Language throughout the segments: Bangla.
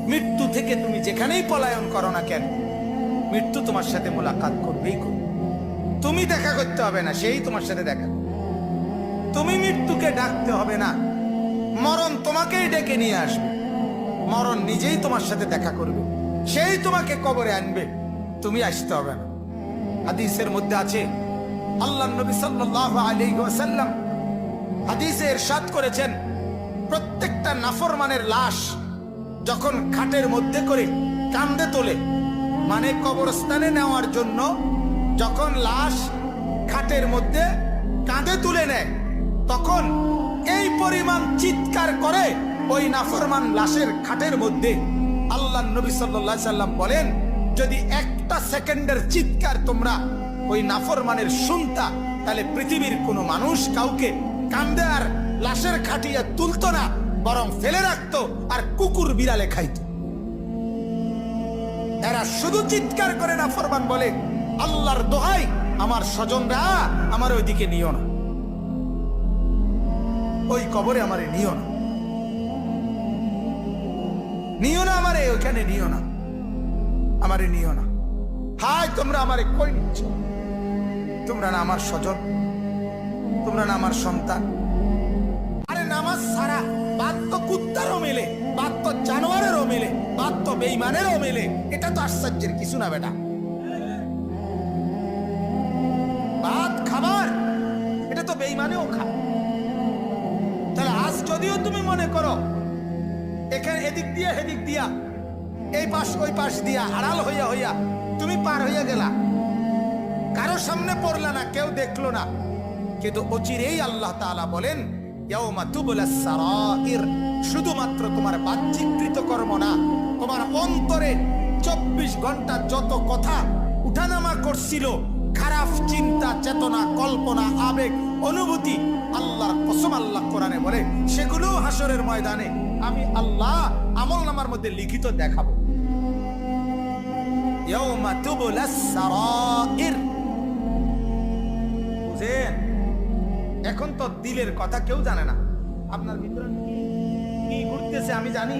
মৃত্যু থেকে তুমি যেখানেই পলায়ন করো না কেন, মৃত্যু তোমার সাথে মোলাকাত করবেই করবে। তুমি দেখা করতে হবে না, সেই তোমার সাথে দেখা করবে। তুমি মৃত্যুকে ডাকতে হবে না, মরণ তোমাকেই ডেকে নিয়ে আসবে। মরণ নিজেই তোমার সাথে দেখা করবে, সেই তোমাকে কবরে আনবে, তুমি আসতে হবে না। হাদিসের মধ্যে আছে, আল্লাহ নবী সাল্লাল্লাহু আলাইহি ওয়াসাল্লাম হাদিসে ইরশাদ করেছেন, প্রত্যেকটা নাফরমানের লাশ যখন খাটের মধ্যে করে কাঁধে তোলে, মানে কবরস্থানে নেওয়ার জন্য যখন লাশ খাটের মধ্যে কাঁধে তুলে নেয়, তখন এই পরিমাণ চিৎকার করে ওই নাফরমান লাশের খাটের মধ্যে। আল্লাহ নবী সাল্লাল্লাহু আলাইহি সাল্লাম বলেন, যদি একটা সেকেন্ডের চিৎকার তোমরা ওই নাফরমানের শুনতা, তাহলে পৃথিবীর কোনো মানুষ কাউকে কাঁধে আর লাশের খাটিয়া তুলতো না, বরং ফেলে রাখতো আর কুকুর বিড়ালে খাইতো। এরা শুধু চিৎকার করে নাফরমান বলে, আল্লাহর দোহাই আমার স্বজনরা আমার ওইদিকে নিও না, ওই কবরে আমারে নিও না, নিও না আমারে ওইখানে, নিও না আমারে, নিও না। হায় তোমরা আমারে কই নিচ্ছ? তোমরা না আমার স্বজন, তোমরা না আমার সন্তান। আরে নামাজ ছাড়া বাদ তো কুত্তারও মেলে, বাদ তো জানোয়ারেরও মেলে, বাদ তো বেঈমানেরও মেলে। এটা তো আশ্চর্যের কিছু না বেটা। ভাত খাবার এটা তো বেঈমানেও খায়। তাহলে আজ যদিও তুমি মনে করো এখানে এদিক দিয়া হেদিক দিয়া, এই পাশ ওই পাশ দিয়া আড়াল হইয়া হইয়া তুমি পার হইয়া গেলা, কারো সামনে পড়লা না, কেউ দেখলো না, কিন্তু অচিরেই আল্লাহ তাআলা বলেন, ইয়াউমা তুবলাস সারাইর, শুধুমাত্র তোমার বাহ্যিক কৃতকর্ম না, তোমার অন্তরে 24 ঘন্টা যত কথা উঠানামা করছিল, খারাপ চিন্তা, চেতনা, কল্পনা, আবেগ, অনুভূতি, আল্লাহর কসম আল্লাহ কোরআনে বলে, সেগুলো হাসরের ময়দানে আমি আল্লাহ আমলনামার মধ্যে লিখিত দেখাবো। ইয়াউমা তুবলাস সারাইর। বুঝেন? এখন তো দিলের কথা কেউ জানে না। আপনার ভিতরে কি ঘুরতেছে আমি জানি,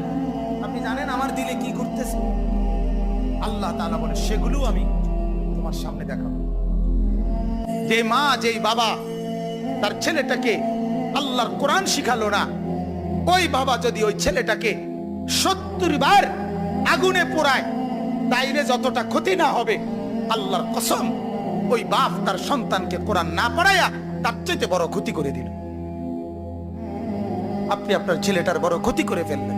আপনি জানেন আমার দিলে কি ঘুরতেছে। আল্লাহ তাআলা বলে, সেগুলো আমি তোমার সামনে দেখাবো। যে মা, যেই বাবা তার ছেলেটাকে আল্লাহর কোরআন শিখালো না, ওই বাবা যদি ওই ছেলেটাকে 70 বার আগুনে পোড়ায়, তাইলে যতটা ক্ষতি না হবে, আল্লাহর কসম ওই বাপ তার সন্তানকে কোরআন না পড়ায়া তার চাইতে বড় ক্ষতি করে দিল। আপনি আপনার ছেলেটার বড় ক্ষতি করে ফেললেন।